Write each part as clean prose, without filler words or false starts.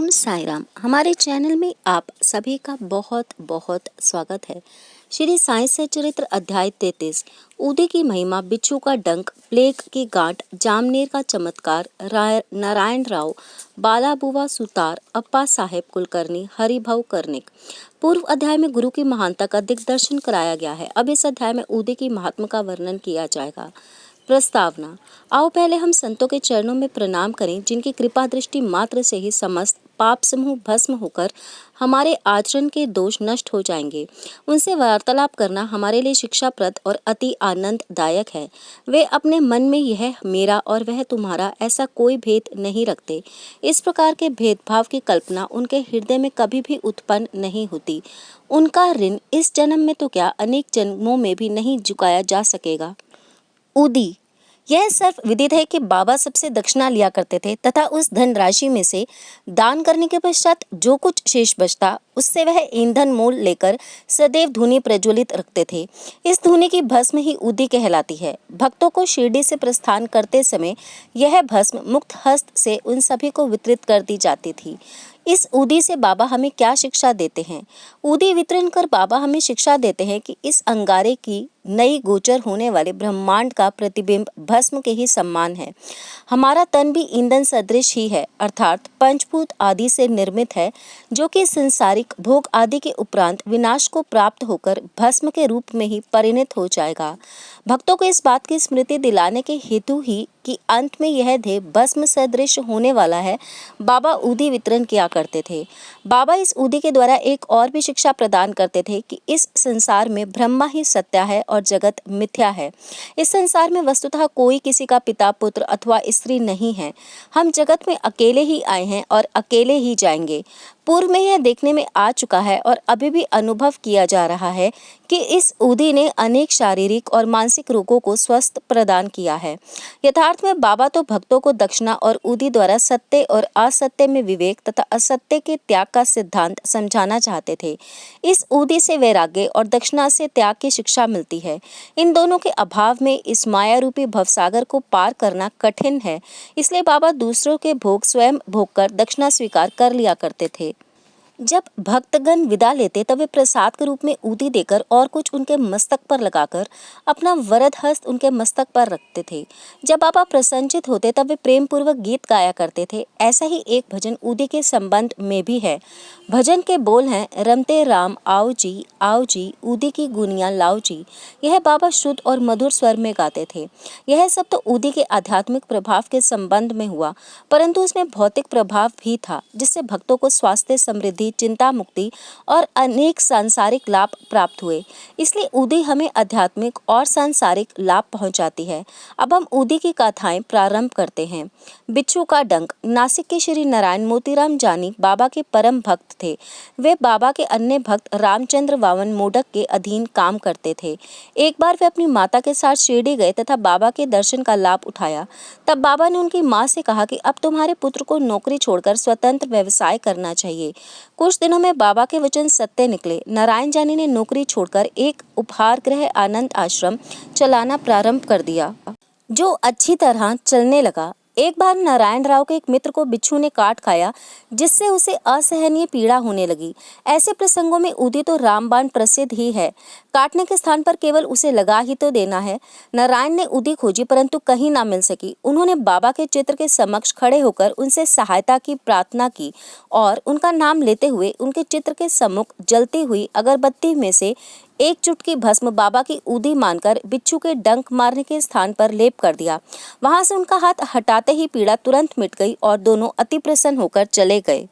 ओम साई राम। हमारे चैनल में आप सभी का बहुत बहुत स्वागत है। श्री साई सच्चरित्र अध्याय 33। ऊदे की महिमा, बिच्छू का डंक, प्लेग की गांठ, जामनेर का चमत्कार, नारायण राव, बाला बुवा सुतार, अप्पा साहेब कुलकर्णी, हरिभव कर्णिक। पूर्व अध्याय में गुरु की महानता का दिग्दर्शन कराया गया है। अब इस अध्याय में ऊदे की महात्मा का वर्णन किया जाएगा। प्रस्तावना। आओ पहले हम संतों के चरणों में प्रणाम करें, जिनकी कृपा दृष्टि मात्र से ही समस्त पाप समूह भस्म होकर हमारे आचरण के दोष नष्ट हो जाएंगे। उनसे वार्तालाप करना हमारे लिए शिक्षाप्रद और अति आनंददायक है। वे अपने मन में यह मेरा और वह तुम्हारा ऐसा कोई भेद नहीं रखते। इस प्रकार के भेदभाव की कल्पना उनके हृदय में कभी भी उत्पन्न नहीं होती। उनका ऋण इस जन्म में तो क्या, अनेक जन्मों में भी नहीं चुकाया जा सकेगा। ऊदी। यह सर्व विदित है कि बाबा सबसे दक्षिणा लिया करते थे तथा उस धन राशि में से दान करने के पश्चात जो कुछ शेष बचता उससे वह ईंधन मूल लेकर सदैव धूनी प्रज्वलित रखते थे। इस धूनी की भस्म ही ऊदी कहलाती है। भक्तों को शिरडी से प्रस्थान करते समय यह भस्म मुक्त हस्त से उन सभी को वितरित कर दी जाती थी। इस ऊदी से बाबा हमें क्या शिक्षा देते हैं? ऊदी वितरण कर बाबा हमें शिक्षा देते हैं कि इस अंगारे की नई गोचर होने वाले ब्रह्मांड का प्रतिबिंब भस्म के ही समान है। हमारा तन भी ईंधन सदृश ही है, अर्थात पंचभूत आदि से निर्मित है, जो कि संसारिक भोग आदि के उपरांत विनाश को प्राप्त होकर भस्म के रूप में ही परिणत हो जाएगा। भक्तों को इस बात की स्मृति दिलाने के हेतु ही कि अंत में यह देह भस्म सदृश होने वाला है, बाबा ऊदी वितरण किया करते थे। बाबा इस ऊदी के द्वारा एक और भी शिक्षा प्रदान करते थे कि इस संसार में ब्रह्मा ही सत्य है और जगत मिथ्या है। इस संसार में वस्तुतः कोई किसी का पिता, पुत्र अथवा स्त्री नहीं है। हम जगत में अकेले ही आए हैं और अकेले ही जाएंगे। पूर्व में यह देखने में आ चुका है और अभी भी अनुभव किया जा रहा है कि इस ऊदी ने अनेक शारीरिक और मानसिक रोगों को स्वस्थ प्रदान किया है। यथार्थ में बाबा तो भक्तों को दक्षिणा और ऊदी द्वारा सत्य और असत्य में विवेक तथा असत्य के त्याग का सिद्धांत समझाना चाहते थे। इस ऊदी से वैराग्य और दक्षिणा से त्याग की शिक्षा मिलती है। इन दोनों के अभाव में इस माया रूपी भवसागर को पार करना कठिन है। इसलिए बाबा दूसरों के भोग स्वयं भोग कर दक्षिणा स्वीकार कर लिया करते थे। जब भक्तगण विदा लेते तब वे प्रसाद के रूप में ऊदी देकर और कुछ उनके मस्तक पर लगाकर अपना वरद हस्त उनके मस्तक पर रखते थे। जब बाबा प्रसन्नचित होते तब वे प्रेम पूर्वक गीत गाया करते थे। ऐसा ही एक भजन ऊदी के संबंध में भी है। भजन के बोल हैं, रमते राम आओ जी, ऊदी की गुनिया लाओ जी। यह बाबा शुद्ध और मधुर स्वर में गाते थे। यह सब तो ऊदी के आध्यात्मिक प्रभाव के संबंध में हुआ, परंतु उसमें भौतिक प्रभाव भी था, जिससे भक्तों को स्वास्थ्य, समृद्धि, चिंता मुक्ति और अनेक सांसारिक लाभ प्राप्त हुए। इसलिए ऊदी हमें आध्यात्मिक और सांसारिक लाभ पहुंचाती है। अब हम ऊदी की गाथाएं प्रारंभ करते हैं। बिच्छू का डंक। नासिक के श्री नारायण मोतीराम जानी बाबा के परम भक्त थे। वे बाबा के अन्य भक्त रामचंद्र वावन मोडक के अधीन काम करते थे। एक बार वे अपनी माता के साथ शिरडी गए तथा बाबा के दर्शन का लाभ उठाया। तब बाबा ने उनकी माँ से कहा कि अब तुम्हारे पुत्र को नौकरी छोड़कर स्वतंत्र व्यवसाय करना चाहिए। कुछ दिनों में बाबा के वचन सत्य निकले। नारायण जानी ने नौकरी छोड़कर एक उपहार गृह आनंद आश्रम चलाना प्रारंभ कर दिया, जो अच्छी तरह चलने लगा। एक बार नारायण राव के एक मित्र को बिच्छू ने काट खाया, जिससे उसे असहनीय पीड़ा होने लगी। ऐसे प्रसंगों में ऊदी तो रामबाण प्रसिद्ध ही है। काटने के स्थान पर केवल उसे लगा ही तो देना है। नारायण ने ऊदी खोजी, परंतु कहीं ना मिल सकी। उन्होंने बाबा के चित्र के समक्ष खड़े होकर उनसे सहायता की प्रार्थना की और उनका नाम लेते हुए उनके चित्र के सम्मुख जलती हुई अगरबत्ती में से एक चुटकी भस्म बाबा की ऊदी मानकर बिच्छू के डंक मारने के स्थान पर लेप कर दिया। वहां से उनका हाथ हटाते ही पीड़ा तुरंत मिट गई और दोनों अति प्रसन्न होकर चले गए।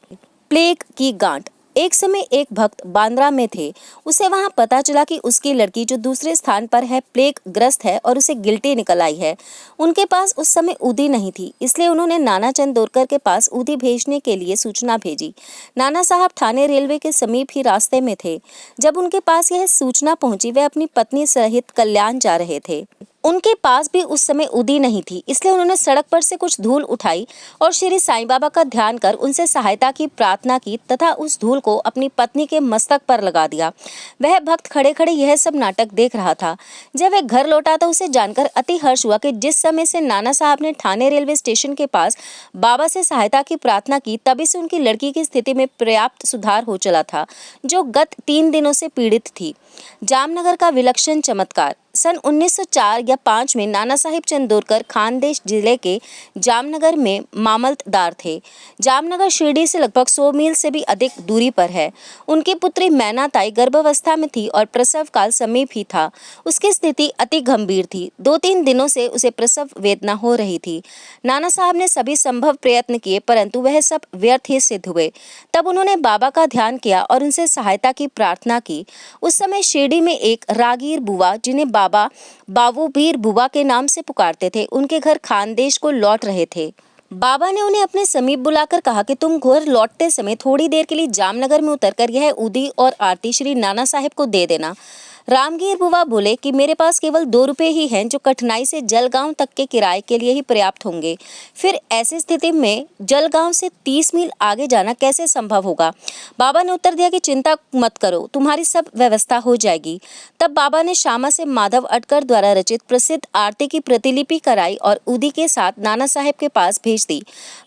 प्लेग की गांठ। एक समय एक भक्त बांद्रा में थे। उसे वहां पता चला कि उसकी लड़की जो दूसरे स्थान पर है प्लेग ग्रस्त है और उसे गिल्टी निकल आई है। उनके पास उस समय ऊदी नहीं थी, इसलिए उन्होंने नाना चंद दोरकर के पास ऊदी भेजने के लिए सूचना भेजी। नाना साहब ठाणे रेलवे के समीप ही रास्ते में थे। जब उनके पास यह सूचना पहुंची, वे अपनी पत्नी सहित कल्याण जा रहे थे। उनके पास भी उस समय उदी नहीं थी, इसलिए उन्होंने सड़क पर से कुछ धूल उठाई और श्री साईं बाबा का ध्यान कर उनसे सहायता की प्रार्थना की तथा उस धूल को अपनी पत्नी के मस्तक पर लगा दिया। वह भक्त खड़े खड़े यह सब नाटक देख रहा था। जब वह घर लौटा तो उसे जानकर अति हर्ष हुआ कि जिस समय से नाना साहब ने ठाणे रेलवे स्टेशन के पास बाबा से सहायता की प्रार्थना की, तभी से उनकी लड़की की स्थिति में पर्याप्त सुधार हो चला था, जो गत 3 दिनों से पीड़ित थी। जामनगर का विलक्षण चमत्कार। सन 1904 या 5 में नाना साहिब चंदोरकर खानदेश जिले के जामनगर में मामलतदार थे। जामनगर शिरडी से लगभग 100 मील से भी अधिक दूरी पर है। उनकी पुत्री मैनाताई गर्भावस्था में थी और प्रसव काल समीप ही था। उसकी स्थिति अति गंभीर थी। 2-3 दिनों से उसे प्रसव वेदना हो रही थी। नाना साहब ने सभी संभव प्रयत्न किए, परंतु वह सब व्यर्थ ही सिद्ध हुए। तब उन्होंने बाबा का ध्यान किया और उनसे सहायता की प्रार्थना की। उस समय शिरडी में एक रागीर बुआ, जिन्हें बाबा बाबूबीर बुआ के नाम से पुकारते थे, उनके घर खानदेश को लौट रहे थे। बाबा ने उन्हें अपने समीप बुलाकर कहा कि तुम घर लौटते समय थोड़ी देर के लिए जामनगर में उतरकर यह उदी और आरती श्री नाना साहिब को दे देना। रामगीर बुआ बोले कि मेरे पास केवल 2 रुपए ही हैं, जो कठिनाई से जलगांव तक के किराए के लिए ही पर्याप्त होंगे। फिर ऐसी स्थिति में जलगांव से 30 मील आगे जाना कैसे संभव होगा? बाबा ने उत्तर दिया कि चिंता मत करो, तुम्हारी सब व्यवस्था हो जाएगी। तब बाबा ने श्यामा से माधव अटकर द्वारा रचित प्रसिद्ध आरती की प्रतिलिपि कराई और उदी के साथ नाना साहेब के पास भेज दी।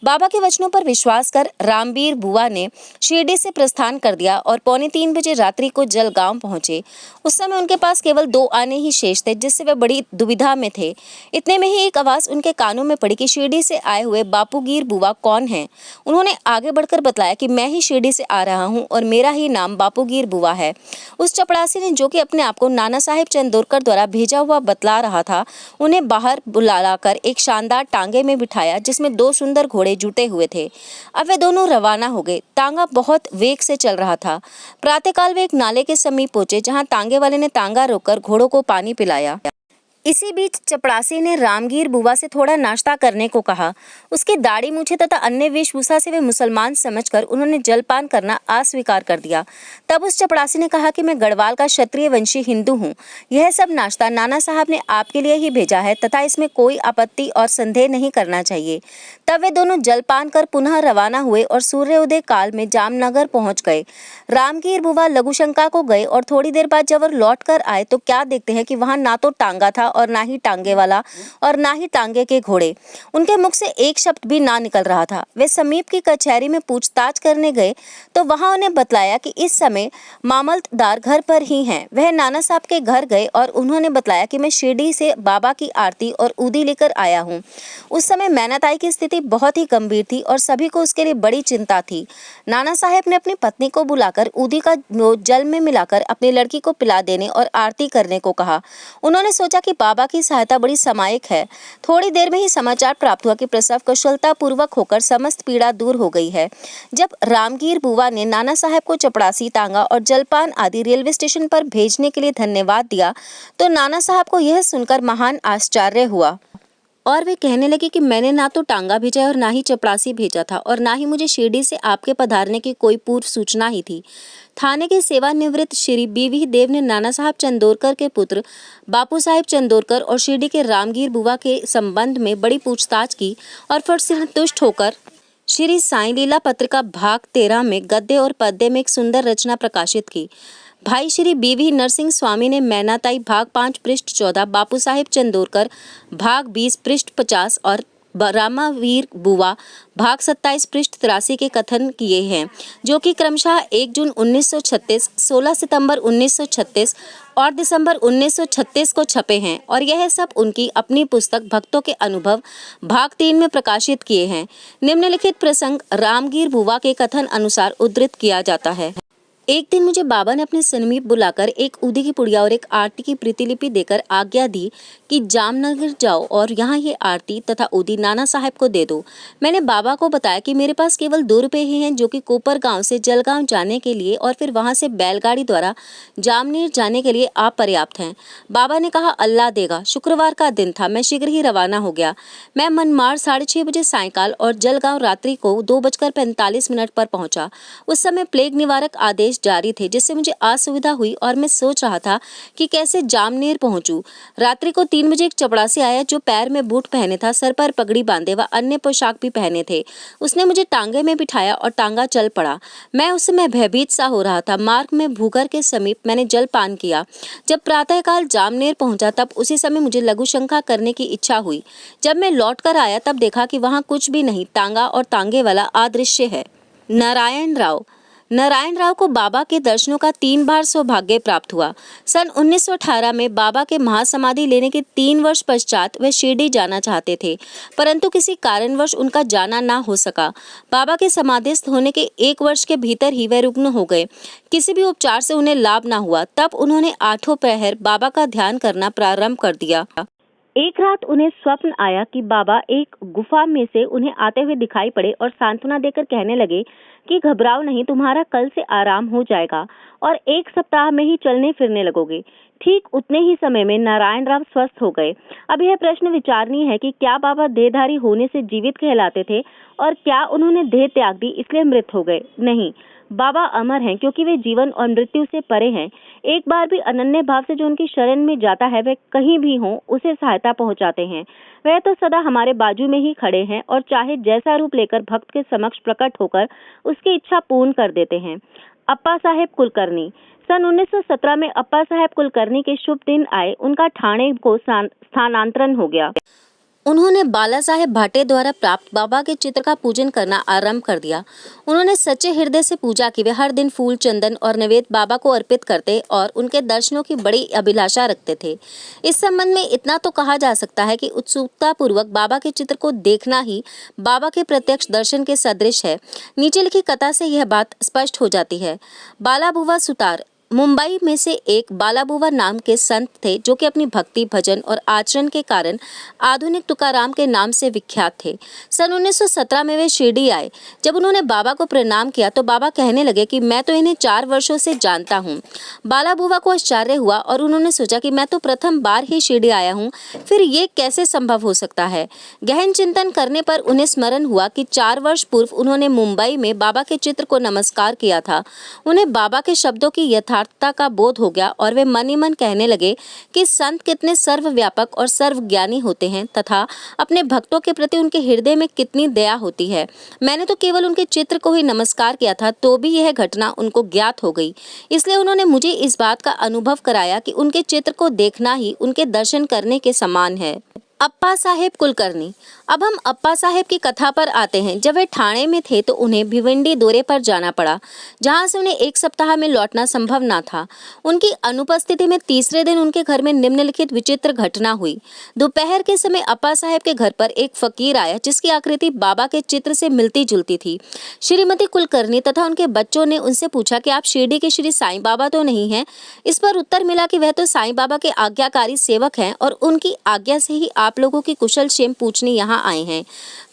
बाबा के वचनों पर विश्वास कर रामबीर बुआ ने शिरडी से प्रस्थान कर दिया और 2:45 बजे रात्रि को जलगांव पहुंचे। उस समय उनके पास केवल 2 आने ही शेष थे, जिससे वे बड़ी दुविधा में थे। इतने में ही एक आवाज उनके कानों में पड़ी कि शिरडी से आए हुए बापूगीर बुआ कौन हैं? उन्होंने आगे बढ़कर बतलाया कि मैं ही शिरडी से आ रहा हूं और मेरा ही नाम बापूगीर बुआ है। उस चपड़ासी ने, जो कि अपने आप को नाना साहिब चंदोरकर द्वारा भेजा हुआ बतला रहा था, उन्हें बाहर बुलाकर एक शानदार टांगे में बिठाया, जिसमें 2 सुंदर घोड़े जुटे हुए थे। अब वे दोनों रवाना हो गए। तांगा बहुत वेग से चल रहा था। प्रातःकाल वे एक नाले के समीप पहुंचे, जहां तांगे वाले ने तांगा रोककर घोड़ों को पानी पिलाया। इसी बीच चपड़ासी ने रामगीर बुआ से थोड़ा नाश्ता करने को कहा। उसकी दाढ़ी मूछें तथा अन्य वेशभूषा से वे मुसलमान समझकर उन्होंने जलपान करना अस्वीकार कर दिया। तब उस चपड़ासी ने कहा कि मैं गढ़वाल का क्षत्रिय वंशी हिंदू हूँ। यह सब नाश्ता नाना साहब ने आपके लिए ही भेजा है तथा इसमें कोई आपत्ति और संदेह नहीं करना चाहिए। तब वे दोनों जलपान कर पुनः रवाना हुए और सूर्योदय काल में जामनगर पहुंच गए। रामगीर बुआ लघुशंका को गए और थोड़ी देर बाद जब लौट कर आए तो क्या देखते हैं कि वहां ना तो टांगा था और ना ही टांगे वाला और ना ही टांगे के घोड़े। उनके मुख से एक शब्द भी ना निकल रहा था। वे समीप की कचहरी में पूछताछ करने गए तो वहां उन्हें बतलाया कि इस समय मामलतदार घर पर ही हैं। वह नाना साहब के घर गए और उन्होंने बतलाया कि मैं शिरडी से बाबा की आरती और उदी लेकर आया हूँ। उस समय मैनाताई की स्थिति बहुत ही गंभीर थी और सभी को उसके लिए बड़ी चिंता थी। नाना साहब ने अपनी पत्नी को बुलाकर उदी का जल में मिलाकर अपनी लड़की को पिला देने और आरती करने को कहा। उन्होंने सोचा कि बाबा की सहायता बड़ी समायिक है। थोड़ी देर में ही समाचार प्राप्त हुआ कि प्रसव कुशलता पूर्वक होकर समस्त पीड़ा दूर हो गई है। जब रामगीर बुआ ने नाना साहब को चपड़ासी, तांगा और जलपान आदि रेलवे स्टेशन पर भेजने के लिए धन्यवाद दिया तो नाना साहब को यह सुनकर महान आश्चर्य हुआ और वे कहने लगे कि मैंने ना तो टांगा भेजा और ना ही चपड़ासी भेजा था और ना ही मुझे शिरडी से आपके पधारने की कोई पूर्व सूचना ही थी। थाने के सेवानिवृत्त श्री बीवी देव ने नाना साहब चंदोरकर के पुत्र बापू साहिब चंदोरकर और शिरडी के रामगीर बुआ के संबंध में बड़ी पूछताछ की और फिर संतुष्ट होकर श्री साईं लीला पत्रिका भाग 13 में गद्य और पद्य में एक सुंदर रचना प्रकाशित की। भाई श्री बीवी नरसिंह स्वामी ने मैनाताई भाग 5 पृष्ठ 14, बापू साहिब चंदोरकर भाग 20 पृष्ठ 50 और रामावीर बुआ भाग 27 पृष्ठ 83 के कथन किए हैं, जो कि क्रमशः 1 जून 1936, 16 सितंबर 1936 और दिसंबर 1936 को छपे हैं और यह सब उनकी अपनी पुस्तक भक्तों के अनुभव भाग 3 में प्रकाशित किए हैं। निम्नलिखित प्रसंग रामगीर बुआ के कथन अनुसार उद्धृत किया जाता है। एक दिन मुझे बाबा ने अपने समीप बुलाकर एक उदी की पुड़िया और एक आरती की प्रतिलिपि देकर आज्ञा दी कि जामनगर जाओ और यहाँ ये आरती तथा उदी नाना साहब को दे दो। मैंने बाबा को बताया कि मेरे पास केवल 2 रुपए ही हैं, जो कि कोपर गांव से जलगांव जाने के लिए और फिर वहां से बैलगाड़ी द्वारा जामनेर जाने के लिए अपर्याप्त हैं। बाबा ने कहा अल्लाह देगा। शुक्रवार का दिन था। मैं शीघ्र ही रवाना हो गया। मैं मनमाड़ 6:30 बजे सायंकाल और जलगांव रात्रि को 2:45 पर पहुंचा। उस समय प्लेग निवारक आदेश निर्देश जारी थे, जिससे मुझे असुविधा हुई और मैं सोच रहा था कि कैसे जामनेर पहुंचूं। रात्रि को 3 बजे एक चपड़ासी आया जो पैर में बूट पहने था, सर पर पगड़ी बांधे व अन्य पोशाक भी पहने थे। उसने मुझे टांगे में बिठाया और टांगा चल पड़ा। मैं उस समय भयभीत सा हो रहा था। मार्ग में भूगर के समीप मैंने जल पान किया। जब प्रातःकाल जामनेर पहुंचा तब उसी समय मुझे लघुशंका करने की इच्छा हुई। जब मैं लौट कर आया तब देखा कि वहां कुछ भी नहीं, टांगा और टांगे वाला अदृश्य है। नारायण राव को बाबा के दर्शनों का 3 बार सौभाग्य प्राप्त हुआ। सन 1918 में बाबा के महासमाधि लेने के 3 वर्ष पश्चात वे शिरडी जाना चाहते थे, परंतु किसी कारणवश उनका जाना ना हो सका। बाबा के समाधिस्थ होने के 1 वर्ष के भीतर ही वे रुग्ण हो गए। किसी भी उपचार से उन्हें लाभ ना हुआ। तब उन्होंने 8 पहर बाबा का ध्यान करना प्रारंभ कर दिया। एक रात उन्हें स्वप्न आया कि बाबा एक गुफा में से उन्हें आते हुए दिखाई पड़े और सांत्वना देकर कहने लगे कि घबराओ नहीं, तुम्हारा कल से आराम हो जाएगा और 1 सप्ताह में ही चलने फिरने लगोगे। ठीक उतने ही समय में नारायण राव स्वस्थ हो गए। अब यह प्रश्न विचारणीय है कि क्या बाबा देहधारी होने से जीवित कहलाते थे और क्या उन्होंने देह त्याग दी इसलिए मृत हो गए? नहीं, बाबा अमर हैं क्योंकि वे जीवन और मृत्यु से परे हैं। एक बार भी अनन्य भाव से जो उनकी शरण में जाता है वे कहीं भी हो उसे सहायता पहुंचाते हैं। वह तो सदा हमारे बाजू में ही खड़े हैं और चाहे जैसा रूप लेकर भक्त के समक्ष प्रकट होकर उसकी इच्छा पूर्ण कर देते हैं। अप्पा साहेब कुलकर्णी। सन 1917 में अप्पा साहेब कुलकर्णी के शुभ दिन आए। उनका ठाणे को स्थानांतरण हो गया। उन्होंने बाला साहेब भाटे द्वारा प्राप्त बाबा के चित्र का पूजन करना आरंभ कर दिया। उन्होंने सच्चे हृदय से पूजा की। वे हर दिन फूल, चंदन और नैवेद्य बाबा को अर्पित करते और उनके दर्शनों की बड़ी अभिलाषा रखते थे। इस संबंध में इतना तो कहा जा सकता है कि उत्सुकता पूर्वक बाबा के चित्र को देखना ही बाबा के प्रत्यक्ष दर्शन के सदृश है। नीचे लिखी कथा से यह बात स्पष्ट हो जाती है। बाला बुवा सुतार। मुंबई में से एक बालाबुवा नाम के संत थे जो कि अपनी भक्ति, भजन और आचरण के कारण आधुनिक तुकाराम के नाम से विख्यात थे। सन 1917 में वे शिरडी आए। जब उन्होंने बाबा को प्रणाम किया तो बाबा कहने लगे कि मैं तो इन्हें 4 वर्षों से जानता हूँ। बालाबुवा को आश्चर्य हुआ और उन्होंने सोचा कि मैं तो प्रथम बार ही शिरडी आया हूँ, फिर ये कैसे संभव हो सकता है। गहन चिंतन करने पर उन्हें स्मरण हुआ कि 4 वर्ष पूर्व उन्होंने मुंबई में बाबा के चित्र को नमस्कार किया था। उन्हें बाबा के शब्दों की यथार्थता का बोध हो गया और वे मन ही मन कहने लगे कि संत कितने सर्वव्यापक और सर्वज्ञानी होते हैं तथा अपने भक्तों के प्रति उनके हृदय में कितनी दया होती है। मैंने तो केवल उनके चित्र को ही नमस्कार किया था तो भी यह घटना उनको ज्ञात हो गई। इसलिए उन्होंने मुझे इस बात का अनुभव कराया कि उनके चित्र को देखना ही उनके दर्शन करने के समान है। अप्पा साहेब कुलकर्णी। अब हम अप्पा साहेब की कथा पर आते हैं। जब वे ठाणे में थे तो उन्हें भिवंडी दौरे पर जाना पड़ा, जहां से उन्हें 1 सप्ताह में लौटना संभव न था। उनकी अनुपस्थिति में तीसरे दिन उनके घर में निम्नलिखित विचित्र घटना हुई। दोपहर के समय अप्पा साहेब के घर पर एक फकीर आया जिसकी आकृति बाबा के चित्र से मिलती जुलती थी। श्रीमती कुलकर्णी तथा उनके बच्चों ने उनसे पूछा कि आप शिरडी के श्री साईं बाबा तो नहीं हैं? इस पर उत्तर मिला कि वह तो साईं बाबा के आज्ञाकारी सेवक हैं और उनकी आज्ञा से ही आप लोगों की कुशल क्षेम पूछने यहाँ आए हैं।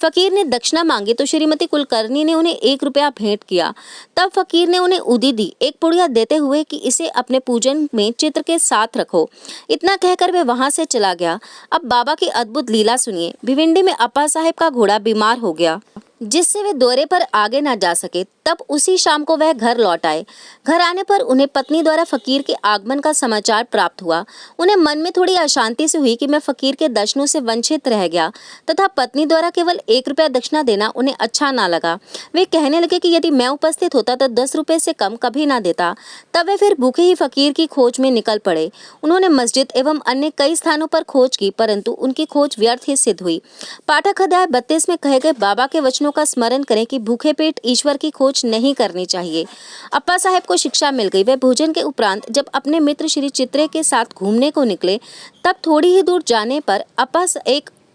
फकीर ने दक्षिणा मांगी तो श्रीमती कुलकर्णी ने उन्हें 1 रुपया भेंट किया। तब फकीर ने उन्हें उदी दी, एक पुड़िया देते हुए कि इसे अपने पूजन में चित्र के साथ रखो। इतना कहकर वे वहां से चला गया। अब बाबा की अद्भुत लीला सुनिए। भिवंडी में अप्पा साहेब का घोड़ा बीमार हो गया जिससे वे दौरे पर आगे न जा सके। तब उसी शाम को वह घर लौट आए। घर आने पर उन्हें पत्नी द्वारा फकीर के आगमन का समाचार प्राप्त हुआ। उन्हें मन में थोड़ी अशांति से हुई कि मैं फकीर के दर्शनों से वंचित रह गया तथा पत्नी द्वारा केवल 1 रुपया दक्षिणा देना उन्हें अच्छा ना लगा। वे कहने लगे कि यदि मैं उपस्थित होता तो 10 रुपये से कम कभी ना देता। तब वे फिर भूखे ही फकीर की खोज में निकल पड़े। उन्होंने मस्जिद एवं अन्य कई स्थानों पर खोज की परंतु उनकी खोज व्यर्थ ही सिद्ध हुई। पाठक अध्याय 32 में कहे गए बाबा के वचनों का स्मरण करें कि भूखे पेट ईश्वर की खोज नहीं करनी चाहिए। अप्पा साहेब को शिक्षा मिल गई। वे भोजन के उपरांत जब अपने मित्र श्री चित्रे के साथ घूमने को निकले तब थोड़ी ही दूर जाने पर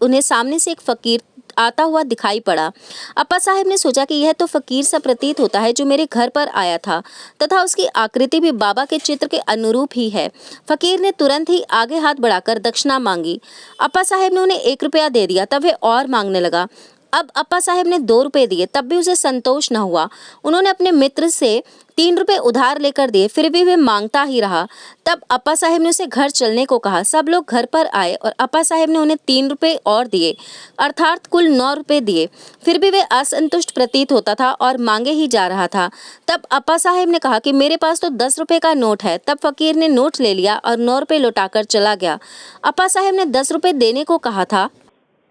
उन्हें सामने से एक फकीर आता हुआ दिखाई पड़ा। अप्पा साहेब ने सोचा कि यह तो फकीर सा प्रतीत होता है जो मेरे घर पर आया था तथा उसकी आकृति भी बाबा के चित्र के अनुरूप ही है। फकीर ने तुरंत ही आगे हाथ बढ़ाकर दक्षिणा मांगी। अप्पा साहेब ने उन्हें 1 रुपया दे दिया। तब वह और मांगने लगा। अब अप्पा साहब ने 2 रुपए दिए, तब भी उसे संतोष न हुआ। उन्होंने अपने मित्र से 3 रुपए उधार लेकर दिए, फिर भी वह मांगता ही रहा। तब अप्पा साहब ने उसे घर चलने को कहा। सब लोग घर पर आए और अप्पा साहब ने उन्हें 3 रुपए और दिए, अर्थात कुल 9 रुपए दिए। फिर भी वह असंतुष्ट प्रतीत होता था और मांगे ही जा रहा था। तब अप्पा साहब ने कहा कि मेरे पास तो 10 रुपए का नोट है। तब फकीर ने नोट ले लिया और 9 रुपए लौटाकर चला गया। अप्पा साहब ने 10 रुपए देने को कहा था,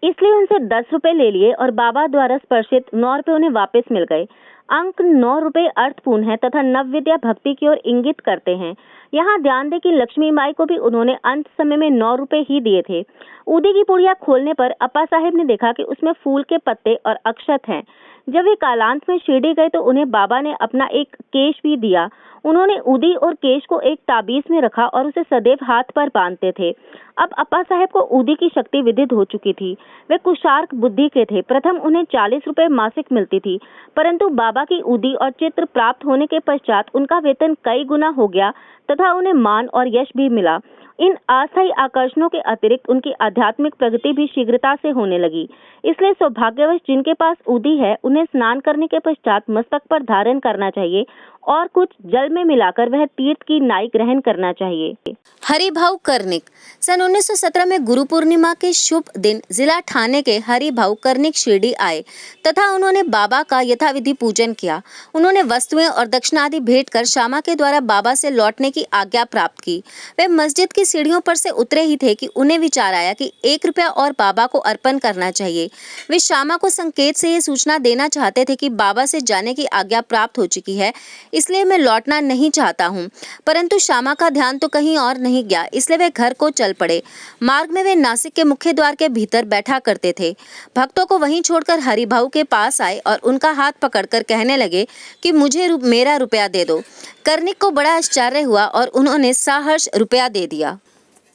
इसलिए उनसे 10 रुपए ले लिए और बाबा द्वारा स्पर्शित 9 रुपए उन्हें वापस मिल गए। अंक 9 रुपए अर्थपूर्ण है तथा नवविद्या भक्ति की ओर इंगित करते हैं। यहाँ ध्यान दें कि लक्ष्मी माई को भी उन्होंने अंत समय में 9 रुपए ही दिए थे। उदी की पुड़िया खोलने पर अप्पा साहब ने देखा कि उसमें फूल के पत्ते और अक्षत हैं। जब वे कालांत में शिरडी गए तो उन्हें बाबा ने अपना एक केश भी दिया। उन्होंने उदी और केश को एक ताबीज में रखा और उसे सदैव हाथ पर बांधते थे। अब अप्पा साहब को उदी की शक्ति विदित हो चुकी थी। वे कुशार्क बुद्धि के थे। प्रथम उन्हें 40 रुपए मासिक मिलती थी, परंतु बाबा की उदी और चित्र प्राप्त होने के पश्चात उनका वेतन कई गुना हो गया तथा उन्हें मान और यश भी मिला। इन अस्थायी आकर्षणों के अतिरिक्त उनकी आध्यात्मिक प्रगति भी शीघ्रता से होने लगी। इसलिए सौभाग्यवश जिनके पास उदी है उन्हें स्नान करने के पश्चात मस्तक पर धारण करना चाहिए और कुछ जल में मिलाकर वह तीर्थ की नाई ग्रहण करना चाहिए। हरिभाऊ कर्णिक सन 1917 में गुरु पूर्णिमा के शुभ दिन जिला ठाणे के हरिभाऊ कर्णिक शिरडी आए तथा उन्होंने बाबा का यथाविधि पूजन किया। उन्होंने वस्तुएं और दक्षिणा आदि भेंट कर श्यामा के द्वारा बाबा से लौटने की आज्ञा प्राप्त की। वे मस्जिद की सीढ़ियों पर से उतरे ही थे कि उन्हें विचार आया कि 1 रुपया और बाबा को अर्पण करना चाहिए। वे श्यामा को संकेत से ये सूचना देना चाहते थे कि बाबा से जाने की आज्ञा प्राप्त हो चुकी है, इसलिए मैं लौटना नहीं चाहता हूँ। परंतु श्यामा का ध्यान तो कहीं और नहीं गया, इसलिए वे घर को चल पड़े। मार्ग में वे नासिक के मुख्य द्वार के भीतर बैठा करते थे। भक्तों को वहीं छोड़कर हरिभाऊ के पास आए और उनका हाथ पकड़कर कहने लगे कि मुझे मेरा रुपया दे दो। कर्णिक को बड़ा आश्चर्य हुआ और उन्होंने सहर्ष रुपया दे दिया।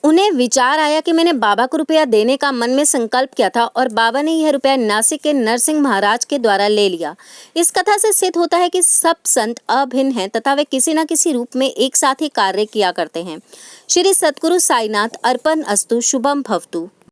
उन्हें विचार आया कि मैंने बाबा को रुपया देने का मन में संकल्प किया था और बाबा ने यह रुपया नासिक के नरसिंह महाराज के द्वारा ले लिया। इस कथा से सिद्ध होता है कि सब संत अभिन्न हैं तथा वे किसी न किसी रूप में एक साथ ही कार्य किया करते हैं। श्री सद्गुरु साईनाथ अर्पण अस्तु। शुभम भवतु।